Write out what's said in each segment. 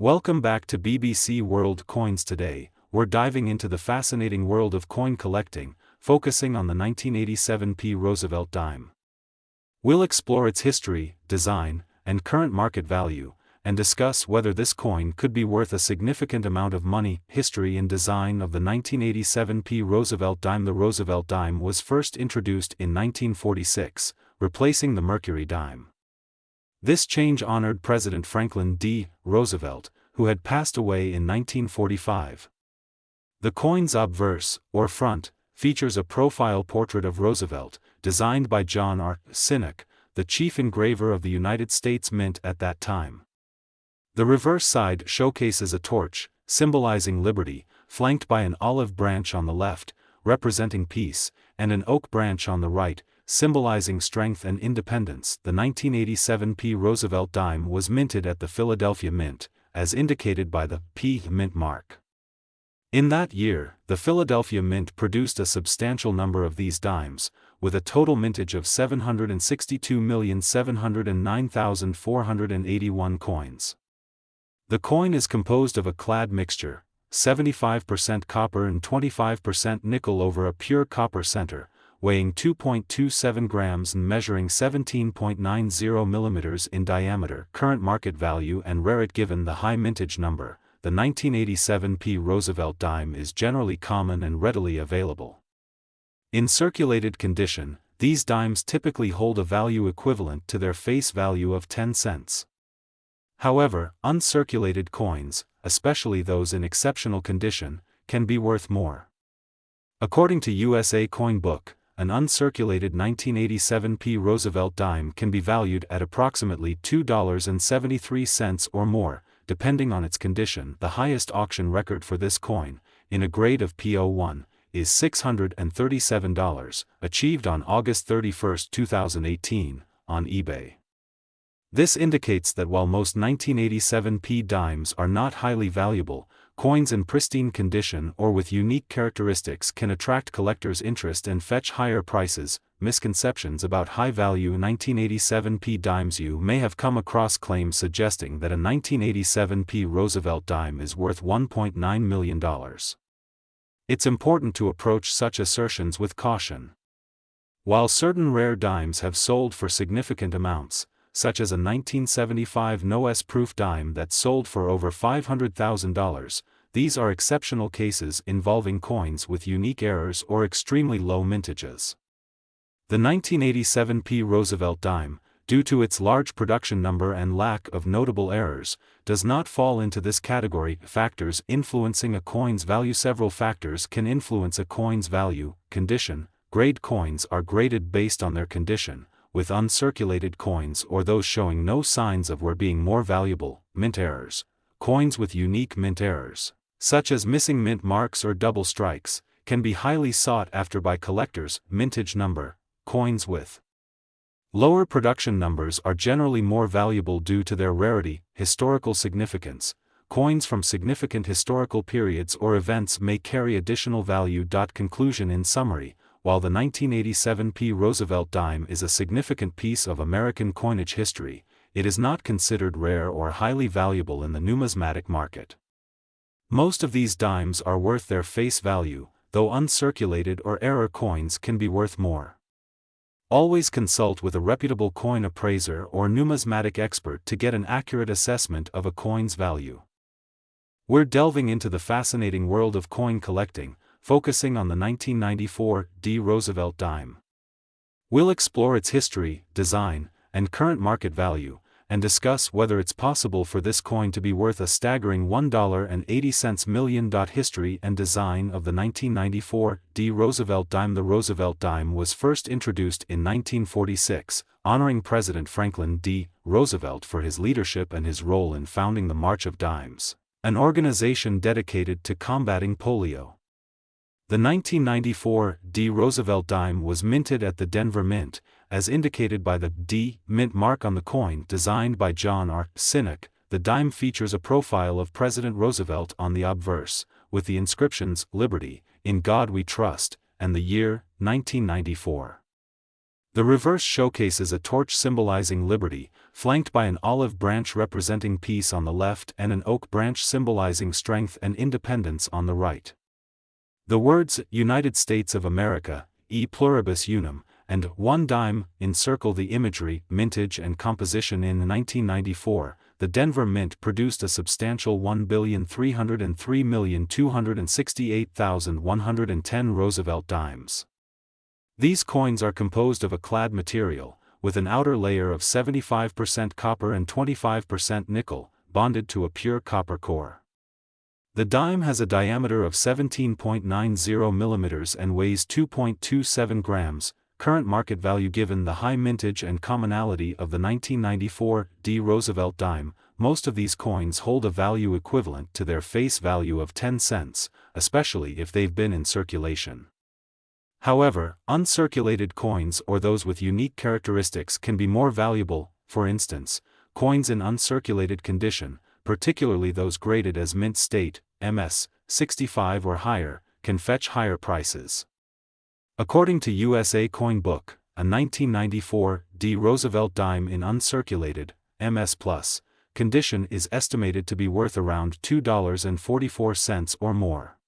Welcome back to BBC World Coins. Today, we're diving into the fascinating world of coin collecting, focusing on the 1987p Roosevelt dime. We'll explore its history, design, and current market value, and discuss whether this coin could be worth a significant amount of money. History and design of the 1987p Roosevelt dime. The Roosevelt dime was first introduced in 1946, replacing the Mercury dime. This change honored President Franklin D. Roosevelt, who had passed away in 1945. The coin's obverse, or front, features a profile portrait of Roosevelt, designed by John R. Sinnock, the chief engraver of the United States Mint at that time. The reverse side showcases a torch, symbolizing liberty, flanked by an olive branch on the left, representing peace, and an oak branch on the right, symbolizing strength and independence. The 1987p Roosevelt dime was minted at the Philadelphia Mint, as indicated by the P mint mark. In that year, the Philadelphia Mint produced a substantial number of these dimes, with a total mintage of 762,709,481 coins. The coin is composed of a clad mixture, 75% copper and 25% nickel over a pure copper center, weighing 2.27 grams and measuring 17.90 millimeters in diameter. Current market value and rarity. Given the high mintage number, the 1987p Roosevelt dime is generally common and readily available. In circulated condition, these dimes typically hold a value equivalent to their face value of 10 cents. However, uncirculated coins, especially those in exceptional condition, can be worth more. According to USA Coin Book, an uncirculated 1987p Roosevelt dime can be valued at approximately $2.73 or more, depending on its condition. The highest auction record for this coin, in a grade of P01, is $637, achieved on August 31, 2018, on eBay. This indicates that while most 1987p dimes are not highly valuable, coins in pristine condition or with unique characteristics can attract collectors' interest and fetch higher prices. Misconceptions about high-value 1987p dimes. You may have come across claims suggesting that a 1987p Roosevelt dime is worth $1.9 million. It's important to approach such assertions with caution. While certain rare dimes have sold for significant amounts, such as a 1975 no-S-proof dime that sold for over $500,000, these are exceptional cases involving coins with unique errors or extremely low mintages. The 1987p Roosevelt dime, due to its large production number and lack of notable errors, does not fall into this category. Factors influencing a coin's value. Several factors can influence a coin's value. Condition. Grade coins are graded based on their condition, with uncirculated coins or those showing no signs of wear being more valuable. Mint errors. Coins with unique mint errors, such as missing mint marks or double strikes, can be highly sought after by collectors. Mintage number. Coins with lower production numbers are generally more valuable due to their rarity. Historical significance. Coins from significant historical periods or events may carry additional value. Conclusion. In summary, while the 1987p Roosevelt dime is a significant piece of American coinage history, it is not considered rare or highly valuable in the numismatic market. Most of these dimes are worth their face value, though uncirculated or error coins can be worth more. Always consult with a reputable coin appraiser or numismatic expert to get an accurate assessment of a coin's value. We're delving into the fascinating world of coin collecting, focusing on the 1994 D. Roosevelt dime. We'll explore its history, design, and current market value, and discuss whether it's possible for this coin to be worth a staggering $1.80 million. History and design of the 1994 D. Roosevelt dime. The Roosevelt dime was first introduced in 1946, honoring President Franklin D. Roosevelt for his leadership and his role in founding the March of Dimes, an organization dedicated to combating polio. The 1994 D. Roosevelt dime was minted at the Denver Mint, as indicated by the D. mint mark on the coin. Designed by John R. Sinnock, the dime features a profile of President Roosevelt on the obverse, with the inscriptions, "Liberty, in God We Trust," and the year, 1994. The reverse showcases a torch symbolizing liberty, flanked by an olive branch representing peace on the left and an oak branch symbolizing strength and independence on the right. The words United States of America, e pluribus unum, and 1 dime encircle the imagery, mintage and composition. In 1994, the Denver Mint produced a substantial 1,303,268,110 Roosevelt dimes. These coins are composed of a clad material, with an outer layer of 75% copper and 25% nickel, bonded to a pure copper core. The dime has a diameter of 17.90 millimeters and weighs 2.27 grams. Current market value. Given the high mintage and commonality of the 1994 D Roosevelt dime, most of these coins hold a value equivalent to their face value of 10 cents, especially if they've been in circulation. However, uncirculated coins or those with unique characteristics can be more valuable. For instance, coins in uncirculated condition, particularly those graded as mint state, MS, 65 or higher, can fetch higher prices. According to USA Coin Book, a 1994 D Roosevelt dime in uncirculated, MS plus, condition is estimated to be worth around $2.44 or more.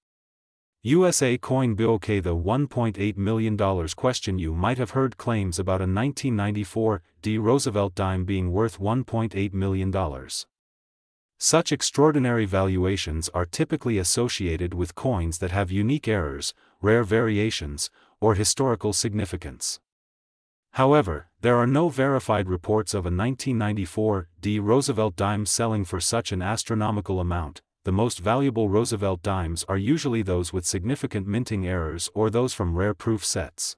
USA Coin Book. The $1.8 million question. You might have heard claims about a 1994 D Roosevelt dime being worth $1.8 million. Such extraordinary valuations are typically associated with coins that have unique errors, rare variations, or historical significance. However, there are no verified reports of a 1994 D Roosevelt dime selling for such an astronomical amount. The most valuable Roosevelt dimes are usually those with significant minting errors or those from rare proof sets.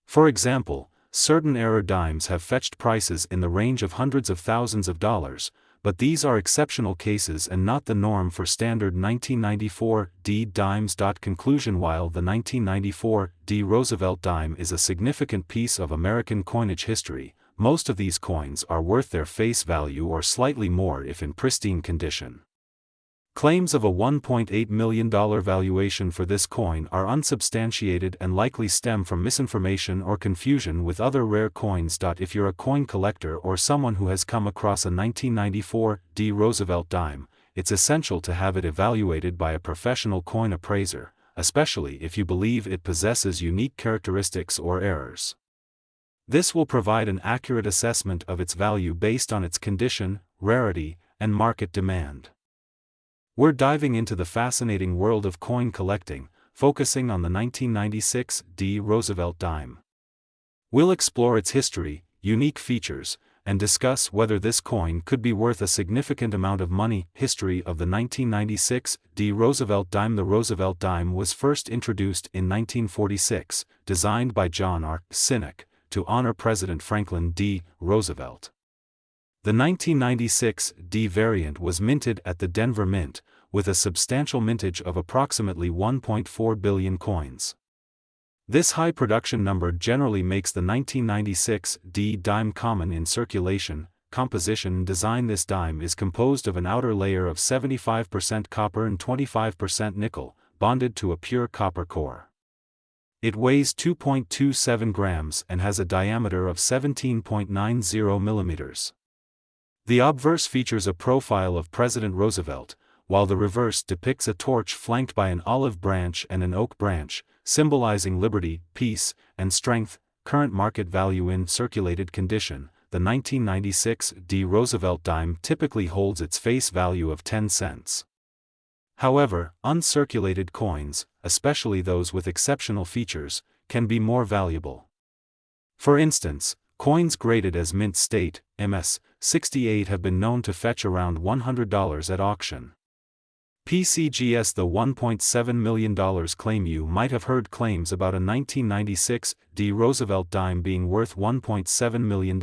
For example, certain error dimes have fetched prices in the range of hundreds of thousands of dollars, but these are exceptional cases and not the norm for standard 1994 D dimes. Conclusion. While the 1994 D Roosevelt dime is a significant piece of American coinage history, most of these coins are worth their face value or slightly more if in pristine condition. Claims of a $1.8 million valuation for this coin are unsubstantiated and likely stem from misinformation or confusion with other rare coins. If you're a coin collector or someone who has come across a 1994 D Roosevelt dime, it's essential to have it evaluated by a professional coin appraiser, especially if you believe it possesses unique characteristics or errors. This will provide an accurate assessment of its value based on its condition, rarity, and market demand. We're diving into the fascinating world of coin collecting, focusing on the 1996 D Roosevelt dime. We'll explore its history, unique features, and discuss whether this coin could be worth a significant amount of money. History of the 1996 D Roosevelt dime. The Roosevelt dime was first introduced in 1946, designed by John R. Sinek, to honor President Franklin D. Roosevelt. The 1996 D variant was minted at the Denver Mint, with a substantial mintage of approximately 1.4 billion coins. This high production number generally makes the 1996 D dime common in circulation. Composition and design. This dime is composed of an outer layer of 75% copper and 25% nickel, bonded to a pure copper core. It weighs 2.27 grams and has a diameter of 17.90 millimeters. The obverse features a profile of President Roosevelt, while the reverse depicts a torch flanked by an olive branch and an oak branch, symbolizing liberty, peace, and strength. Current market value. In circulated condition, the 1996 D Roosevelt dime typically holds its face value of 10 cents. However, uncirculated coins, especially those with exceptional features, can be more valuable. For instance, coins graded as mint state, MS, 68 have been known to fetch around $100 at auction. PCGS. The $1.7 million claim. You might have heard claims about a 1996 D Roosevelt dime being worth $1.7 million.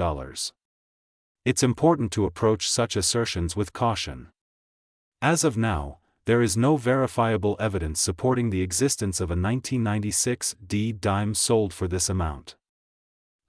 It's important to approach such assertions with caution. As of now, there is no verifiable evidence supporting the existence of a 1996 D dime sold for this amount.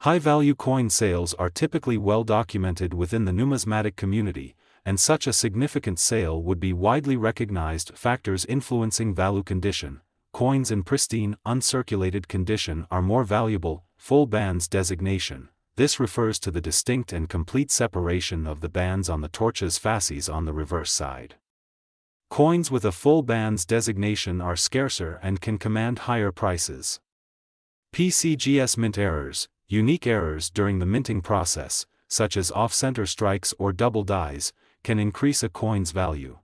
High-value coin sales are typically well documented within the numismatic community, and such a significant sale would be widely recognized. Factors influencing value. Condition, coins in pristine, uncirculated condition are more valuable. Full bands designation. This refers to the distinct and complete separation of the bands on the torch's fasces on the reverse side. Coins with a full bands designation are scarcer and can command higher prices. PCGS mint errors. Unique errors during the minting process, such as off-center strikes or double dies, can increase a coin's value.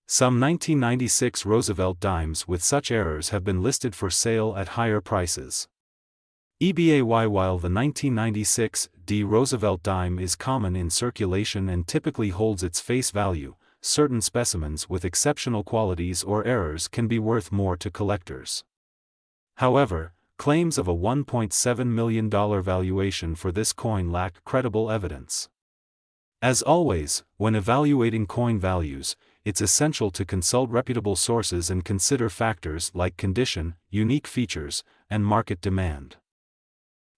Some 1996 Roosevelt dimes with such errors have been listed for sale at higher prices. EBAY. While the 1996 Roosevelt dime is common in circulation and typically holds its face value, certain specimens with exceptional qualities or errors can be worth more to collectors. However, claims of a $1.7 million valuation for this coin lack credible evidence. As always, when evaluating coin values, it's essential to consult reputable sources and consider factors like condition, unique features, and market demand.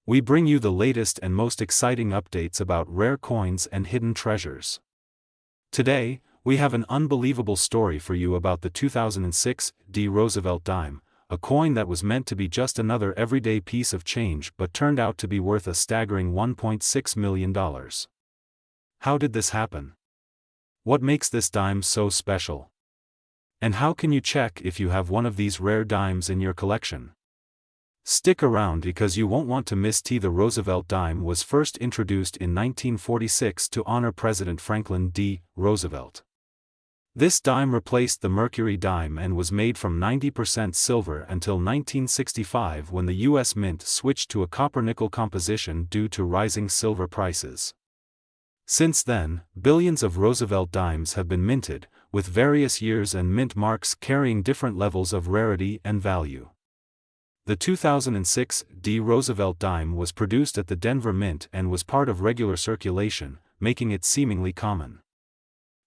We bring you the latest and most exciting updates about rare coins and hidden treasures. Today, we have an unbelievable story for you about the 2006 Roosevelt dime, a coin that was meant to be just another everyday piece of change but turned out to be worth a staggering $1.6 million. How did this happen? What makes this dime so special? And how can you check if you have one of these rare dimes in your collection? Stick around because you won't want to miss. The Roosevelt dime was first introduced in 1946 to honor President Franklin D. Roosevelt. This dime replaced the Mercury dime and was made from 90% silver until 1965, when the U.S. Mint switched to a copper-nickel composition due to rising silver prices. Since then, billions of Roosevelt dimes have been minted, with various years and mint marks carrying different levels of rarity and value. The 2006 Roosevelt dime was produced at the Denver Mint and was part of regular circulation, making it seemingly common.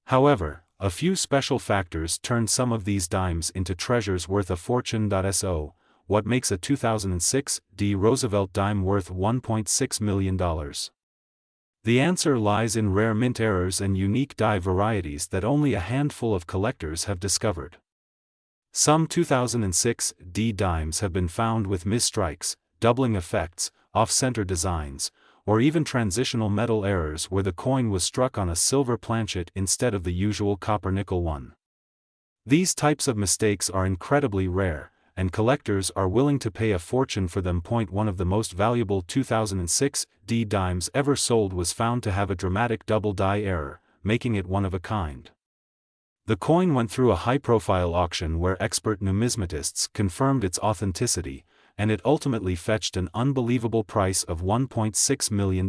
However, a few special factors turned some of these dimes into treasures worth a fortune. So, what makes a 2006 Roosevelt dime worth $1.6 million? The answer lies in rare mint errors and unique die varieties that only a handful of collectors have discovered. Some 2006 dimes have been found with misstrikes, doubling effects, off-center designs, or even transitional metal errors where the coin was struck on a silver planchet instead of the usual copper-nickel one. These types of mistakes are incredibly rare, and collectors are willing to pay a fortune for them. One of the most valuable 2006 dimes ever sold was found to have a dramatic double die error, making it one of a kind. The coin went through a high-profile auction where expert numismatists confirmed its authenticity, and it ultimately fetched an unbelievable price of $1.6 million.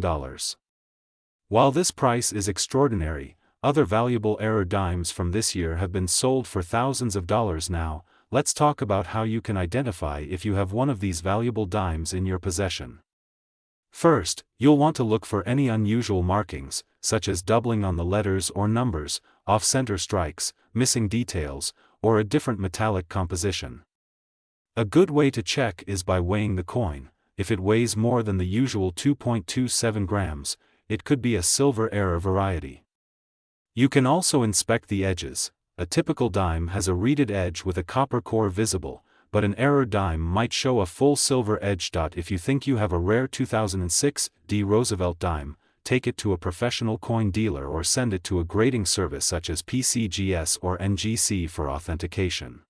While this price is extraordinary, other valuable error dimes from this year have been sold for thousands of dollars now. Let's talk about how you can identify if you have one of these valuable dimes in your possession. First, you'll want to look for any unusual markings, such as doubling on the letters or numbers, off-center strikes, missing details, or a different metallic composition. A good way to check is by weighing the coin. If it weighs more than the usual 2.27 grams, it could be a silver error variety. You can also inspect the edges. A typical dime has a reeded edge with a copper core visible, but an error dime might show a full silver edge. If you think you have a rare 2006 Roosevelt dime, take it to a professional coin dealer or send it to a grading service such as PCGS or NGC for authentication.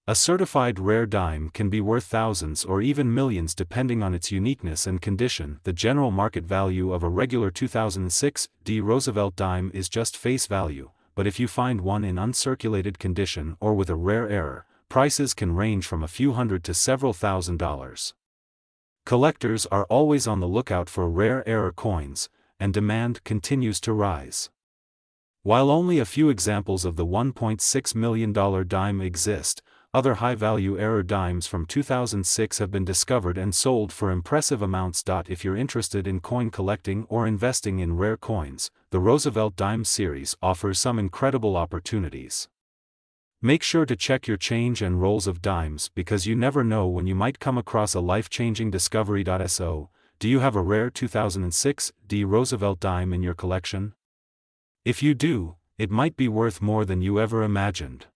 A certified rare dime can be worth thousands or even millions depending on its uniqueness and condition. The general market value of a regular 2006 Roosevelt dime is just face value, but if you find one in uncirculated condition or with a rare error, prices can range from a few hundred to several $1,000s. Collectors are always on the lookout for rare error coins, and demand continues to rise. While only a few examples of the $1.6 million dime exist, other high-value error dimes from 2006 have been discovered and sold for impressive amounts. If you're interested in coin collecting or investing in rare coins, the Roosevelt dime series offers some incredible opportunities. Make sure to check your change and rolls of dimes because you never know when you might come across a life-changing discovery. So, do you have a rare 2006 Roosevelt dime in your collection? If you do, it might be worth more than you ever imagined.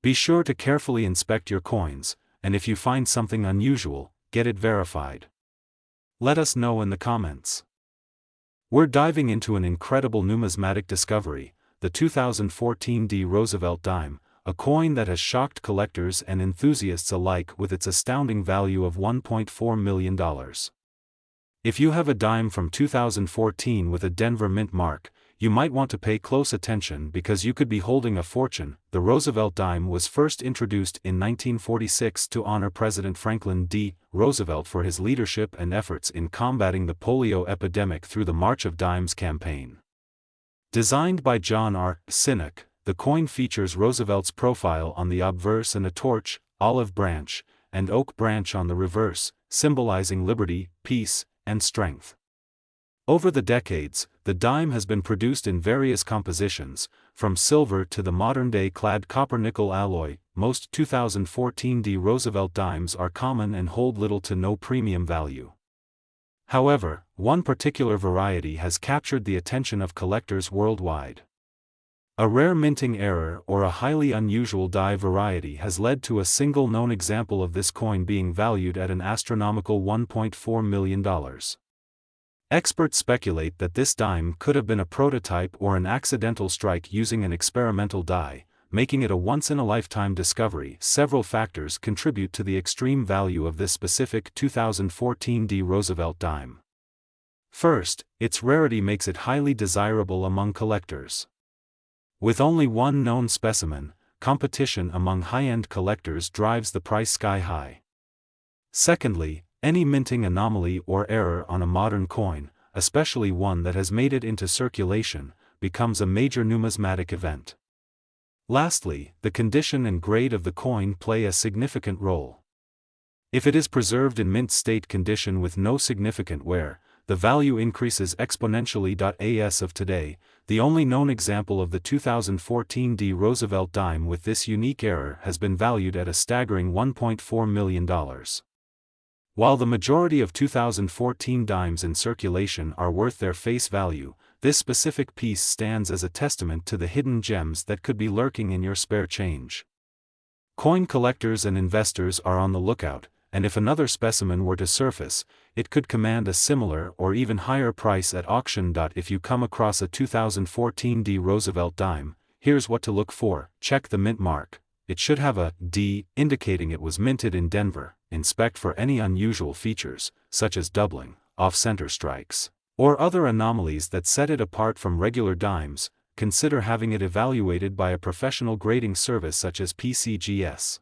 Be sure to carefully inspect your coins, and if you find something unusual, get it verified. Let us know in the comments. We're diving into an incredible numismatic discovery, the 2014 Roosevelt dime, a coin that has shocked collectors and enthusiasts alike with its astounding value of $1.4 million. If you have a dime from 2014 with a Denver Mint mark, you might want to pay close attention because you could be holding a fortune. The Roosevelt dime was first introduced in 1946 to honor President Franklin D. Roosevelt for his leadership and efforts in combating the polio epidemic through the March of Dimes campaign. Designed by John R. Sinek, the coin features Roosevelt's profile on the obverse and a torch, olive branch, and oak branch on the reverse, symbolizing liberty, peace, and strength. Over the decades, the dime has been produced in various compositions, from silver to the modern-day clad copper-nickel alloy. Most 2014 Roosevelt dimes are common and hold little to no premium value. However, one particular variety has captured the attention of collectors worldwide. A rare minting error or a highly unusual die variety has led to a single known example of this coin being valued at an astronomical $1.4 million. Experts speculate that this dime could have been a prototype or an accidental strike using an experimental die, making it a once-in-a-lifetime discovery. Several factors contribute to the extreme value of this specific 2014 Roosevelt dime. First, its rarity makes it highly desirable among collectors. With only one known specimen, competition among high-end collectors drives the price sky high. Secondly, any minting anomaly or error on a modern coin, especially one that has made it into circulation, becomes a major numismatic event. Lastly, the condition and grade of the coin play a significant role. If it is preserved in mint state condition with no significant wear, the value increases exponentially. As of today, the only known example of the 2014 Roosevelt dime with this unique error has been valued at a staggering $1.4 million. While the majority of 2014 dimes in circulation are worth their face value, this specific piece stands as a testament to the hidden gems that could be lurking in your spare change. Coin collectors and investors are on the lookout, and if another specimen were to surface, it could command a similar or even higher price at auction. If you come across a 2014 Roosevelt dime, here's what to look for. Check the mint mark. It should have a D, indicating it was minted in Denver. Inspect for any unusual features, such as doubling, off-center strikes, or other anomalies that set it apart from regular dimes. Consider having it evaluated by a professional grading service such as PCGS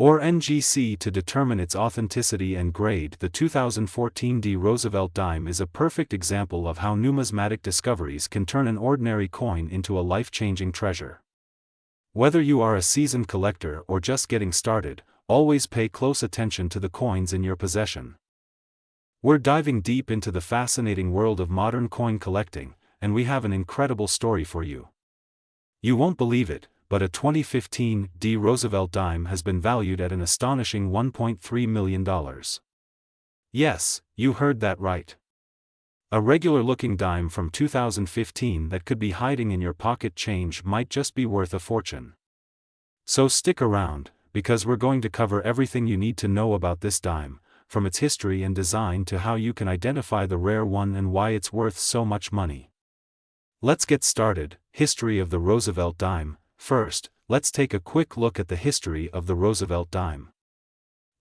or NGC to determine its authenticity and grade. The 2014 Roosevelt dime is a perfect example of how numismatic discoveries can turn an ordinary coin into a life-changing treasure. Whether you are a seasoned collector or just getting started, always pay close attention to the coins in your possession. We're diving deep into the fascinating world of modern coin collecting, and we have an incredible story for you. You won't believe it, but a 2015 Roosevelt dime has been valued at an astonishing $1.3 million. Yes, you heard that right. A regular-looking dime from 2015 that could be hiding in your pocket change might just be worth a fortune. So stick around, because we're going to cover everything you need to know about this dime, from its history and design to how you can identify the rare one and why it's worth so much money. Let's get started. History of the Roosevelt dime. First, let's take a quick look at the history of the Roosevelt dime.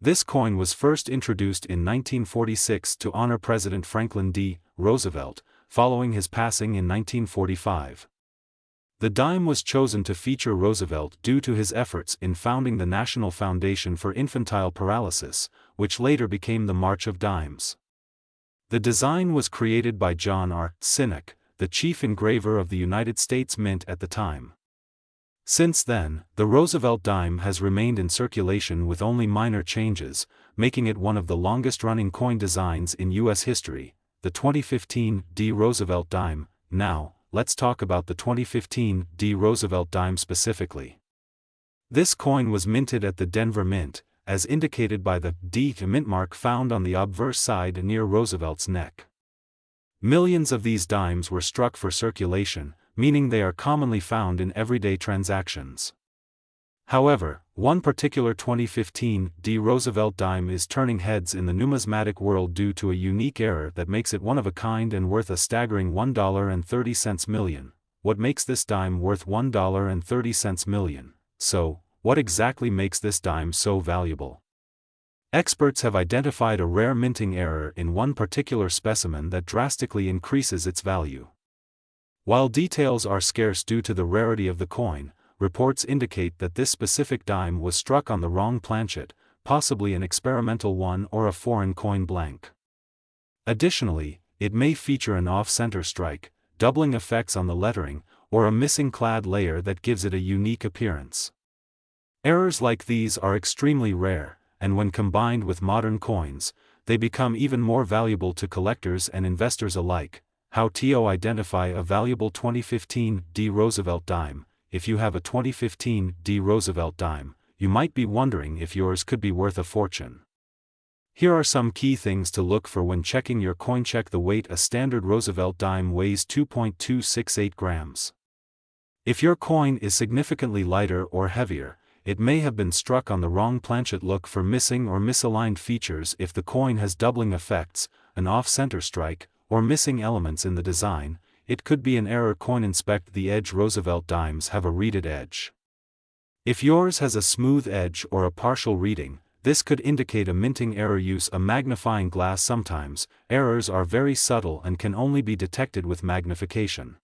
This coin was first introduced in 1946 to honor President Franklin D. Roosevelt, following his passing in 1945. The dime was chosen to feature Roosevelt due to his efforts in founding the National Foundation for Infantile Paralysis, which later became the March of Dimes. The design was created by John R. Sinek, the chief engraver of the United States Mint at the time. Since then, the Roosevelt dime has remained in circulation with only minor changes, making it one of the longest-running coin designs in U.S. history. The 2015 Roosevelt dime. Now, let's talk about the 2015 Roosevelt dime specifically. This coin was minted at the Denver Mint, as indicated by the D mint mark found on the obverse side near Roosevelt's neck. Millions of these dimes were struck for circulation, meaning they are commonly found in everyday transactions. However, one particular 2015 D. Roosevelt dime is turning heads in the numismatic world due to a unique error that makes it one of a kind and worth a staggering $1.30 million. What makes this dime worth $1.30 million? So, what exactly makes this dime so valuable? Experts have identified a rare minting error in one particular specimen that drastically increases its value. While details are scarce due to the rarity of the coin, reports indicate that this specific dime was struck on the wrong planchet, possibly an experimental one or a foreign coin blank. Additionally, it may feature an off-center strike, doubling effects on the lettering, or a missing clad layer that gives it a unique appearance. Errors like these are extremely rare, and when combined with modern coins, they become even more valuable to collectors and investors alike. How to identify a valuable 2015 D. Roosevelt dime? If you have a 2015 D. Roosevelt dime, you might be wondering if yours could be worth a fortune. Here are some key things to look for when checking your coin. Check the weight. A standard Roosevelt dime weighs 2.268 grams. If your coin is significantly lighter or heavier, it may have been struck on the wrong planchet. Look for missing or misaligned features. If the coin has doubling effects, an off-center strike, or missing elements in the design, it could be an error. Coin inspect the edge. Roosevelt dimes have a reeded edge. If yours has a smooth edge or a partial reeding, this could indicate a minting error. Use a magnifying glass. Sometimes, errors are very subtle and can only be detected with magnification.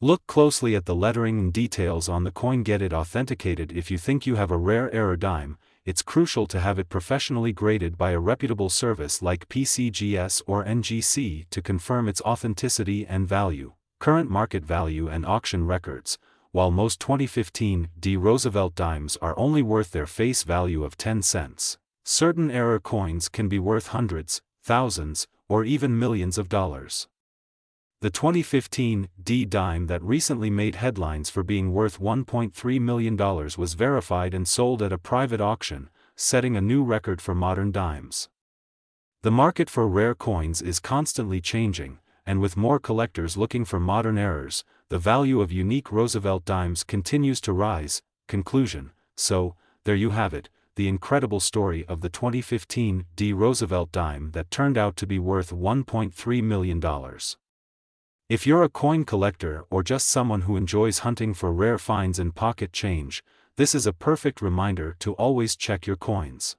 Look closely at the lettering and details on the coin. Get it authenticated. If you think you have a rare error dime, it's crucial to have it professionally graded by a reputable service like PCGS or NGC to confirm its authenticity and value. Current market value and auction records. While most 2015 D. Roosevelt dimes are only worth their face value of 10 cents, certain error coins can be worth hundreds, thousands, or even millions of dollars. The 2015 D dime that recently made headlines for being worth $1.3 million was verified and sold at a private auction, setting a new record for modern dimes. The market for rare coins is constantly changing, and with more collectors looking for modern errors, the value of unique Roosevelt dimes continues to rise. Conclusion. So, there you have it, the incredible story of the 2015 D. Roosevelt dime that turned out to be worth $1.3 million. If you're a coin collector or just someone who enjoys hunting for rare finds and pocket change, this is a perfect reminder to always check your coins.